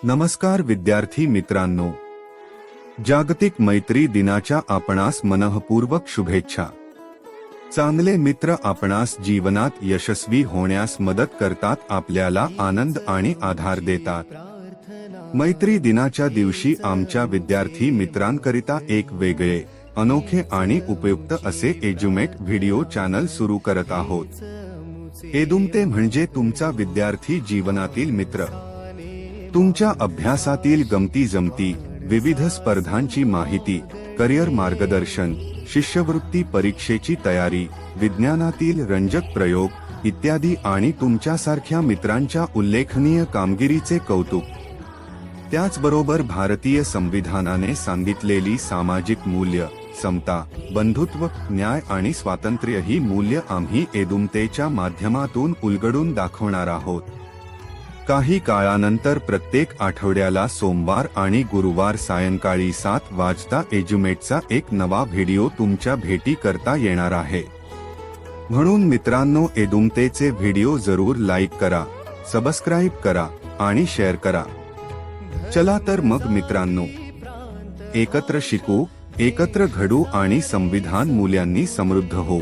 नमस्कार विद्यार्थी मित्रांनो, जागतिक मैत्री दिनाच्या आपणास मनःपूर्वक शुभेच्छा। चांगले मित्र आपणास जीवनात यशस्वी होण्यास मदत करतात, आपल्याला आनंद आणि आधार देतात। मैत्री दिनाच्या दिवशी आमच्या विद्यार्थी मित्रांकरिता एक वेगळे, अनोखे आणि उपयुक्त असे एज्युमेट व्हिडिओ चॅनल सुरू करत आहोत। एदुमते म्हणजे तुमचा विद्यार्थी जीवनातील मित्र। तुमच्या अभ्यासातील गमती जमती, विविध स्पर्धांची माहिती, करिअर मार्गदर्शन, शिष्यवृत्ती परीक्षेची तयारी, विज्ञानातील रंजक प्रयोग इत्यादी आणि तुमच्यासारख्या मित्रांच्या उल्लेखनीय कामगिरीचे कौतुक। त्याचबरोबर भारतीय संविधानाने सांगितलेली सामाजिक मूल्य, समता, बंधुत्व, न्याय आणि स्वातंत्र्य ही मूल्य आम्ही एदुमतेच्या माध्यमातून उलगडून दाखवणार आहोत। काही काळानंतर प्रत्येक आठवड्याला सोमवार आणि गुरुवार सायंकाळी 7 वाजता एज्युमेटचा एक नवा व्हिडिओ तुमच्या भेटी करता येणार आहे। म्हणून मित्रांनो, एदुमतेचे व्हिडिओ जरूर लाईक करा, सबस्क्राईब करा आणि शेअर करा। चला तर मग मित्रांनो, एकत्र शिकू, एकत्र घडू आणि संविधान मूल्यांनी समृद्ध होऊ।